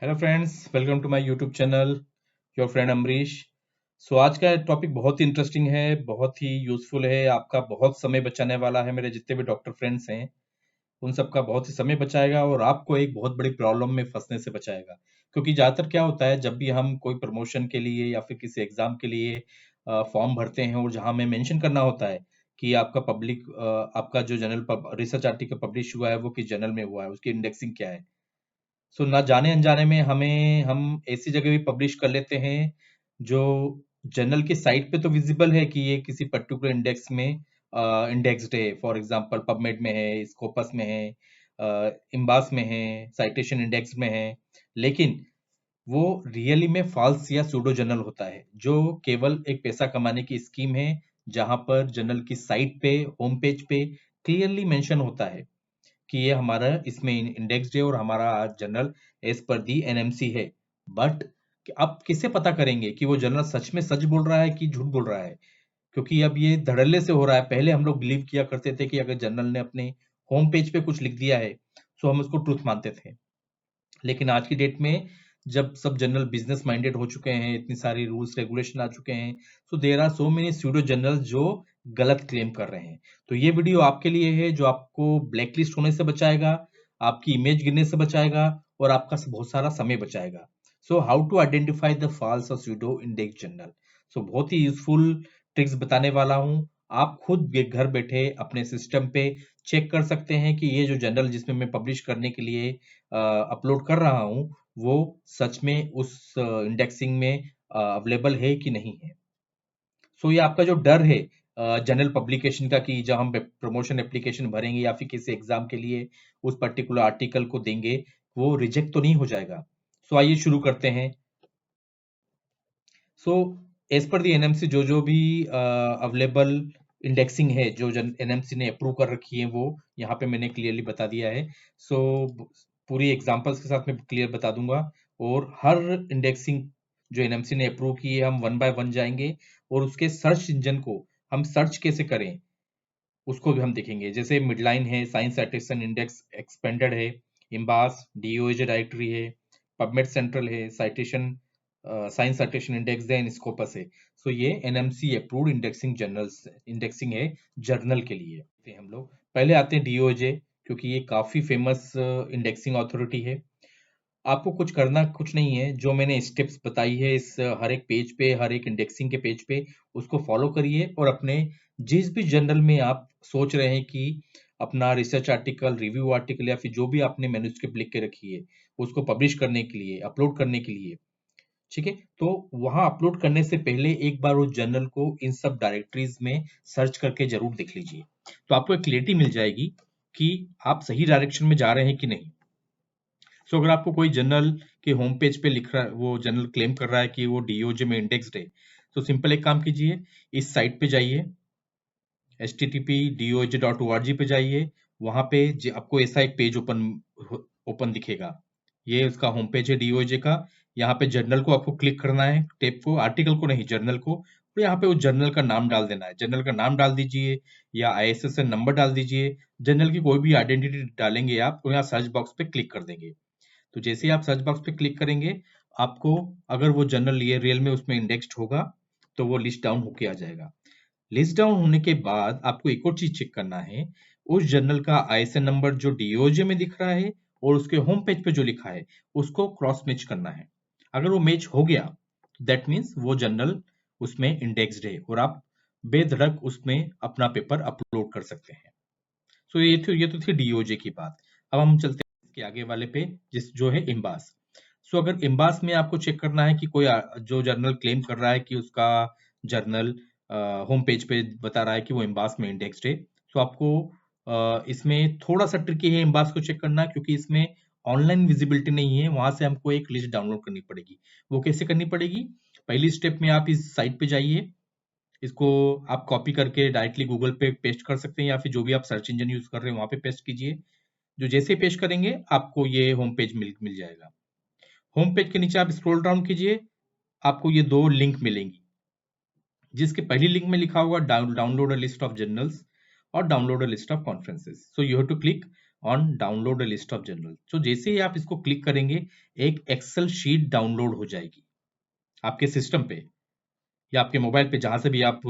Hello friends, welcome to my YouTube channel your friend Amrish. So आज का topic बहुत ही interesting है, बहुत ही यूज़फुल है, आपका बहुत समय बचाने वाला है। मेरे जितने भी डॉक्टर फ्रेंड्स हैं उन सबका बहुत ही समय बचाएगा और आपको एक बहुत बड़ी प्रॉब्लम में फंसने से बचाएगा। क्योंकि ज़्यादातर क्या होता है, जब भी हम कोई प्रमोशन के लिए या फिर किसी एग्ज़ाम के लिए फॉर्म भरते हैं और जहाँ हमें मेंशन करना होता है कि आपका आपका जो जर्नल रिसर्च आर्टिकल पब्लिश हुआ है वो किस जर्नल में हुआ है, उसकी इंडेक्सिंग क्या है। सो ना जाने अनजाने में हम ऐसी जगह भी पब्लिश कर लेते हैं जो जर्नल की साइट पे तो विजिबल है कि ये किसी पर्टिकुलर इंडेक्स में इंडेक्स्ड है। फॉर एग्जांपल पबमेड में है, स्कोपस में है, इम्बास में है, साइटेशन इंडेक्स में है, लेकिन वो रियली में फॉल्स या सूडो जर्नल होता है जो केवल एक पैसा कमाने की स्कीम है, जहां पर जर्नल की साइट पे, होम पेज पे क्लियरली मेंशन होता है कि ये हमारा इसमें इंडेक्स्ड है और हमारा जर्नल एज पर दी एनएमसी है। बट आप किसे पता करेंगे कि वो जर्नल सच में सच बोल रहा है कि झूठ बोल रहा है? क्योंकि अब ये धड़ल्ले से हो रहा है। पहले हम लोग बिलीव किया करते थे कि अगर जर्नल ने अपने होम पेज पे कुछ लिख दिया है तो हम उसको ट्रूथ मानते थे। लेकिन आज की डेट में जब सब जर्नल बिजनेस माइंडेड हो चुके हैं, इतनी सारी रूल्स रेगुलेशन आ चुके हैं, so there are so many pseudo journals जो गलत क्लेम कर रहे हैं। तो ये वीडियो आपके लिए है जो आपको ब्लैकलिस्ट होने से बचाएगा, आपकी इमेज गिरने से बचाएगा और आपका बहुत सारा समय बचाएगा। So how to identify the false और स्यूडो इंडेक्स जर्नल। सो बहुत ही यूजफुल ट्रिक्स बताने वाला हूँ। आप खुद घर बैठे अपने सिस्टम पे चेक कर सकते हैं कि ये जो जर्नल जिसमें मैं पब्लिश करने के लिए अपलोड कर रहा हूँ वो सच में उस इंडेक्सिंग में अवेलेबल है कि नहीं है। सो ये आपका जो डर है जनरल पब्लिकेशन का कि जब हम प्रमोशन एप्लीकेशन भरेंगे या फिर किसी एग्जाम के लिए उस पर्टिकुलर आर्टिकल को देंगे, वो रिजेक्ट तो नहीं हो जाएगा। सो आइए शुरू करते हैं। सो एज पर दी एनएमसी जो भी अवेलेबल इंडेक्सिंग है, जो एनएमसी ने अप्रूव कर रखी है, वो यहाँ पे मैंने क्लियरली बता दिया है। सो पूरी एग्जांपल्स के साथ मैं क्लियर बता दूंगा और हर इंडेक्सिंग जो एनएमसी ने अप्रूव की है हम वन बाय वन जाएंगे और उसके सर्च इंजन को हम सर्च कैसे करें उसको भी हम देखेंगे। जैसे मिडलाइन है, साइंस साइटेशन इंडेक्स एक्सपेंडेड है, इम्बास, डीओएजे डायरेक्टरी है, पबमेड सेंट्रल है, साइटेशन साइंस साइटेशन इंडेक्स है, स्कोपस है। सो ये एनएमसी अप्रूव्ड इंडेक्सिंग है जर्नल के लिए। फिर हम लोग पहले आते हैं डीओएजे, क्योंकि ये काफी फेमस इंडेक्सिंग अथॉरिटी है। आपको कुछ करना कुछ नहीं है, जो मैंने स्टेप्स बताई है इस हर एक पेज पे, हर एक इंडेक्सिंग के पेज पे उसको फॉलो करिए और अपने जिस भी जर्नल में आप सोच रहे हैं कि अपना रिसर्च आर्टिकल, रिव्यू आर्टिकल या फिर जो भी आपने मैन्युस्क्रिप्ट लिख के रखी है उसको पब्लिश करने के लिए, अपलोड करने के लिए, ठीक है, तो वहां अपलोड करने से पहले एक बार उस जर्नल को इन सब डायरेक्टरीज में सर्च करके जरूर देख लीजिए। तो आपको एक क्लियरिटी मिल जाएगी कि आप सही डायरेक्शन में जा रहे हैं कि नहीं। सो अगर आपको कोई जर्नल के होम पेज पे लिख रहा है, वो जर्नल क्लेम कर रहा है कि वो डीओजे में इंडेक्स्ड है, तो सिंपल एक काम कीजिए, इस साइट पे जाइए, http://doj.org पे जाइए। वहां पे आपको ऐसा एक पेज ओपन दिखेगा। ये उसका होम पेज है डीओजे का। यहाँ पे जर्नल को आपको क्लिक करना है, टेप को, आर्टिकल को नहीं, जर्नल को। और यहाँ पे उस जर्नल का नाम डाल देना है। जर्नल का नाम डाल दीजिए या आईएसएसएन नंबर डाल दीजिए। जर्नल की कोई भी आइडेंटिटी डालेंगे आप तो यहाँ सर्च बॉक्स पे क्लिक कर देंगे। तो जैसे ही आप सर्च बॉक्स पे क्लिक करेंगे, आपको अगर वो जर्नल ये रियल में उसमें इंडेक्स्ड होगा तो वो लिस्ट डाउन होके आ जाएगा। लिस्ट डाउन होने के बाद आपको एक और चीज चेक करना है, उस जर्नल का आईएसएन नंबर जो डीओजे में दिख रहा है और उसके होम पेज पे जो लिखा है उसको क्रॉस मैच करना है। अगर वो मैच हो गया, दैट मीन्स वो जर्नल उसमें इंडेक्स्ड है और आप बेधड़क उसमें अपना पेपर अपलोड कर सकते हैं। सो ये तो थी डीओजे की बात। अब हम चलते हैं इसके आगे वाले पे, जिस जो है इम्बास। सो अगर इम्बास में आपको चेक करना है कि कोई जो जर्नल क्लेम कर रहा है कि उसका जर्नल होम पेज पे बता रहा है कि वो इम्बास में इंडेक्स्ड है, तो आपको इसमें थोड़ा सा ट्रिकी है इम्बास को चेक करना, क्योंकि इसमें ऑनलाइन विजिबिलिटी नहीं है। वहां से हमको एक लिस्ट डाउनलोड करनी पड़ेगी। वो कैसे करनी पड़ेगी? पहली स्टेप में आप इस साइट पे जाइए, इसको आप कॉपी करके डायरेक्टली गूगल पे पेस्ट कर सकते हैं या फिर जो भी आप सर्च इंजन यूज कर रहे हैं वहां पे पेस्ट कीजिए। जो जैसे पेस्ट करेंगे आपको ये होम पेज मिल मिल जाएगा। होम पेज के नीचे आप स्क्रॉल डाउन कीजिए, आपको ये दो लिंक मिलेंगी, जिसके पहली लिंक में लिखा होगा download a list of journals और download a list of conferences. So you have to click on download a list of journal. तो जैसे ही आप इसको क्लिक करेंगे, एक एक्सेल शीट डाउनलोड हो जाएगी आपके सिस्टम पे या आपके मोबाइल पे, जहां से भी आप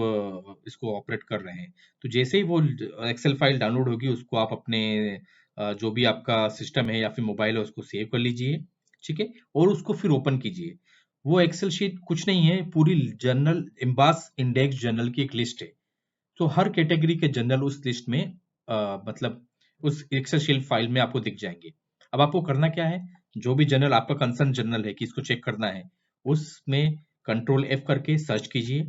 इसको ऑपरेट कर रहे हैं। तो जैसे ही वो एक्सेल फाइल डाउनलोड होगी, उसको आप अपने जो भी आपका सिस्टम है या फिर मोबाइल है उसको सेव कर लीजिए, ठीक है, और उसको फिर ओपन कीजिए। वो एक्सेल शीट कुछ नहीं है, पूरी जर्नल एम्बास इंडेक्स जर्नल की एक लिस्ट है। तो हर कैटेगरी के जर्नल उस लिस्ट में मतलब उस एक्सेल शीट फाइल में आपको दिख जाएंगे। अब आपको करना क्या है, जो भी जर्नल आपका कंसर्न जर्नल है कि इसको चेक करना है, उसमें कंट्रोल एफ करके सर्च कीजिए,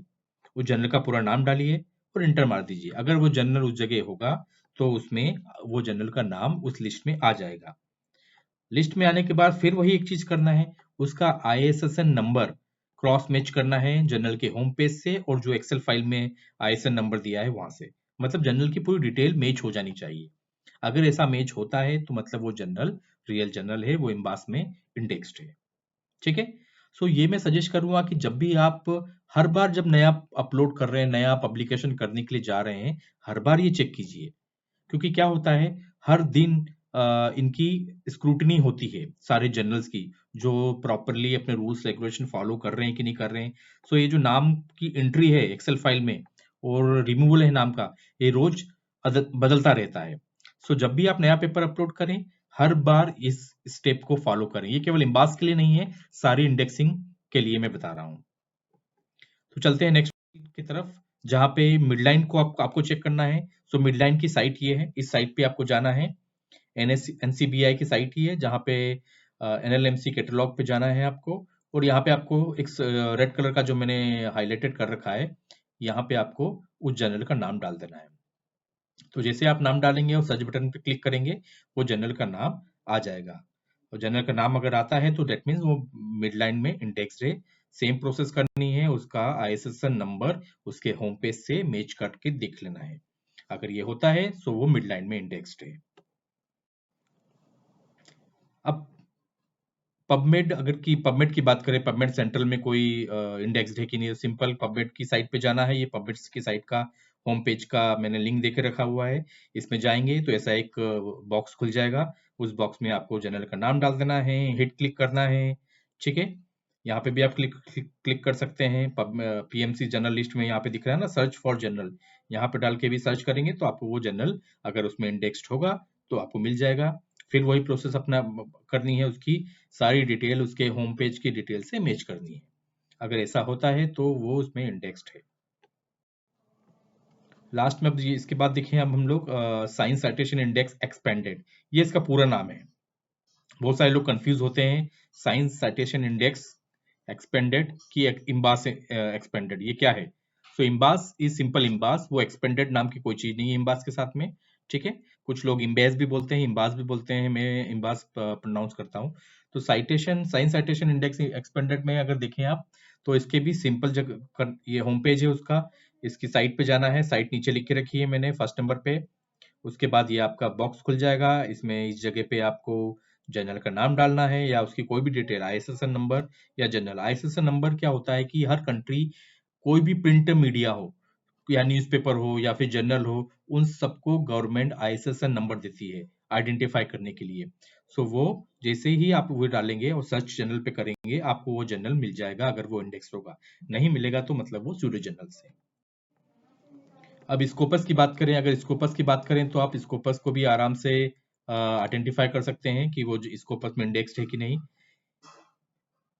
उस जर्नल का पूरा नाम डालिए और इंटर मार दीजिए। अगर वो जर्नल उस जगह होगा तो उसमें वो जर्नल का नाम उस लिस्ट में आ जाएगा। लिस्ट में आने के बाद फिर वही एक चीज करना है, उसका ISSN नंबर क्रॉस मैच करना है जर्नल के होम पेज से और जो एक्सेल फाइल में ISSN नंबर दिया है वहां से। मतलब जर्नल की पूरी डिटेल मैच हो जानी चाहिए। अगर ऐसा मैच होता है तो मतलब वो जर्नल रियल जर्नल है, वो एम्बास में इंडेक्स्ड है, ठीक है। सो ये मैं सजेस्ट करूंगा कि जब भी आप हर बार जब नया अपलोड कर रहे हैं, नया पब्लिकेशन करने के लिए जा रहे हैं, हर बार ये चेक कीजिए। क्योंकि क्या होता है, हर दिन इनकी स्क्रूटनी होती है सारे जर्नल्स की, जो प्रॉपरली अपने रूल्स रेगुलेशन फॉलो कर रहे हैं कि नहीं कर रहे हैं। सो ये जो नाम की एंट्री है एक्सेल फाइल में और रिमूवल है नाम का, ये रोज बदलता रहता है। सो जब भी आप नया पेपर अपलोड करें, हर बार इस स्टेप को फॉलो करें। ये केवल एम्बास के लिए नहीं है, सारी इंडेक्सिंग के लिए मैं बता रहा हूँ। तो चलते हैं नेक्स्ट की तरफ, जहाँ पे मिडलाइन को आपको चेक करना है। सो मिडलाइन की साइट ये है, इस साइट पे आपको जाना है। NCBI की साइट ही है, जहाँ पे NLMC कैटलॉग पे जाना है आपको, और यहाँ पे आपको एक रेड कलर का जो मैंने हाईलाइटेड कर रखा है, यहाँ पे आपको उस जर्नल का नाम डाल देना है। तो जैसे आप नाम डालेंगे और सर्च बटन पे क्लिक करेंगे, वो जर्नल का नाम आ जाएगा। और जर्नल का नाम अगर आता है तो दैट मीन्स वो मिडलाइन में इंडेक्स है। सेम प्रोसेस करनी है, उसका ISSN नंबर उसके होम पेज से मैच करके देख लेना है। अगर ये होता है तो वो मिडलाइन में इंडेक्स्ड है। अब पबमेड की बात करें, पबमेड सेंट्रल में कोई इंडेक्स्ड है कि नहीं, सिंपल पबमेड की साइट पे जाना है। ये पबमेड की साइट का होम पेज का मैंने लिंक देके रखा हुआ है। इसमें जाएंगे तो ऐसा एक बॉक्स खुल जाएगा। उस बॉक्स में आपको जर्नल का नाम डाल देना है, हिट क्लिक करना है, ठीक है। यहाँ पे भी आप क्लिक कर सकते हैं। PMC जर्नल लिस्ट में यहाँ पे दिख रहा है ना, सर्च फॉर जर्नल, यहाँ पे डाल के भी सर्च करेंगे तो आपको वो जर्नल अगर उसमें इंडेक्स्ड होगा तो आपको मिल जाएगा। फिर वही प्रोसेस अपना करनी है, उसकी सारी डिटेल उसके होम पेज की डिटेल से मैच करनी है। अगर ऐसा होता है तो वो उसमें इंडेक्स्ड है। लास्ट में अब ये इसके बाद देखें, अब हम लोग साइंस साइटेशन इंडेक्स एक्सपेंडेड, ये इसका पूरा नाम है। बहुत सारे लोग कंफ्यूज होते हैं साइंस साइटेशन इंडेक्स एक्सपेंडेड की इम्बास एक्सपेंडेड, ये क्या है। सो इम्बास इज सिंपल इम्बास, वो एक्सपेंडेड नाम की कोई चीज नहीं है इम्बास के साथ में, ठीक है। कुछ लोग इम्बेस भी बोलते हैं, इम्बास भी बोलते हैं, मैं इम्बास प्रोनाउंस करता हूँ। तो साइंस साइटेशन इंडेक्स एक्सपेंडेड में अगर देखें आप, तो इसके भी सिंपल जगह ये होम पेज है उसका, इसकी साइट पे जाना है। साइट नीचे लिख के रखी है मैंने फर्स्ट नंबर पे। उसके बाद ये आपका बॉक्स खुल जाएगा। इसमें इस जगह पे आपको जर्नल का नाम डालना है या उसकी कोई भी डिटेल, ISSN नंबर या जर्नल। ISSN नंबर क्या होता है कि हर कंट्री कोई भी प्रिंट मीडिया हो या न्यूज़पेपर हो या फिर जर्नल हो, उन सबको गवर्नमेंट ISSN नंबर देती है आइडेंटिफाई करने के लिए। सो वो जैसे ही आप वो डालेंगे और सर्च जर्नल पे करेंगे, आपको वो जर्नल मिल जाएगा अगर वो इंडेक्स होगा। नहीं मिलेगा तो मतलब वो सूडो जर्नल से। अब स्कोपस की बात करें, अगर स्कोपस की बात करें तो आप स्कोपस को भी आराम से आइडेंटिफाई कर सकते हैं कि वो स्कोपस में इंडेक्स्ड है कि नहीं।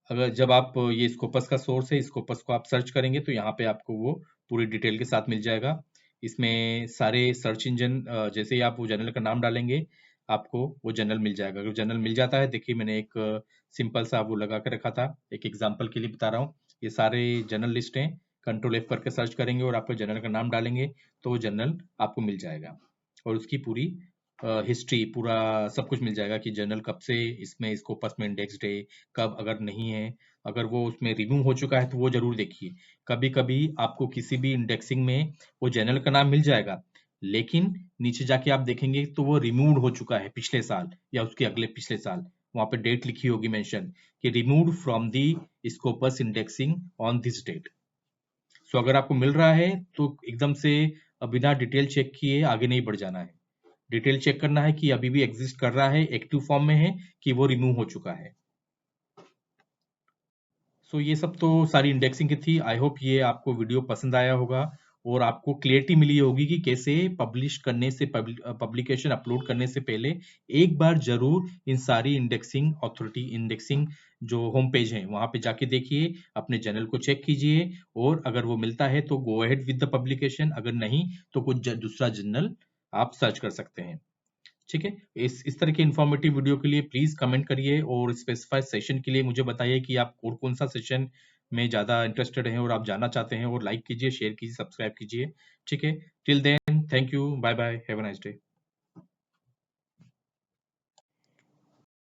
अगर जब आप ये स्कोपस का सोर्स है, स्कोपस को आप सर्च करेंगे तो यहाँ पे आपको वो पूरी डिटेल के साथ मिल जाएगा। इसमें सारे सर्च इंजन, जैसे ही आप वो जर्नल का नाम डालेंगे, आपको वो जर्नल मिल जाएगा। अगर जर्नल मिल जाता है, देखिए मैंने एक सिंपल सा वो लगा के रखा था, एक एग्जाम्पल के लिए बता रहा हूँ। ये सारे जर्नल लिस्ट हैं, कंट्रोल F करके सर्च करेंगे और आपको जर्नल का नाम डालेंगे तो वो जर्नल आपको मिल जाएगा। और उसकी पूरी हिस्ट्री, पूरा सब कुछ मिल जाएगा कि जर्नल कब से इसमें स्कोपस में इंडेक्स्ड है, कब अगर नहीं है। अगर वो उसमें रिमूव हो चुका है तो वो जरूर देखिए। कभी कभी आपको किसी भी इंडेक्सिंग में वो जर्नल का नाम मिल जाएगा, लेकिन नीचे जाके आप देखेंगे तो वो रिमूव्ड हो चुका है पिछले साल या उसके अगले पिछले साल। वहां पे डेट लिखी होगी मेंशन कि removed from the Scopus indexing on this date. So अगर आपको मिल रहा है तो एकदम से बिना डिटेल चेक किए आगे नहीं बढ़ जाना है। डिटेल चेक करना है कि अभी भी एग्जिस्ट कर रहा है, एक्टिव फॉर्म में है कि वो रिमूव हो चुका है। सो ये सब तो सारी इंडेक्सिंग की थी। आई होप ये आपको वीडियो पसंद आया होगा और आपको क्लियरिटी मिली होगी कि कैसे पब्लिश करने से पब्लिकेशन अपलोड करने से पहले एक बार जरूर इन सारी इंडेक्सिंग अथॉरिटी इंडेक्सिंग जो होम पेज है वहां पे जाके देखिए, अपने जर्नल को चेक कीजिए और अगर वो मिलता है तो go ahead with the publication, अगर नहीं तो कुछ दूसरा जर्नल आप सर्च कर सकते हैं। ठीक है, इस तरह के इन्फॉर्मेटिव वीडियो के लिए प्लीज कमेंट करिए और स्पेसिफाइड सेशन के लिए मुझे बताइए कि आप और कौन सा सेशन में ज्यादा इंटरेस्टेड हैं और आप जानना चाहते हैं, और लाइक कीजिए, शेयर कीजिए, सब्सक्राइब कीजिए। ठीक है, till then thank you, bye bye, have a nice day.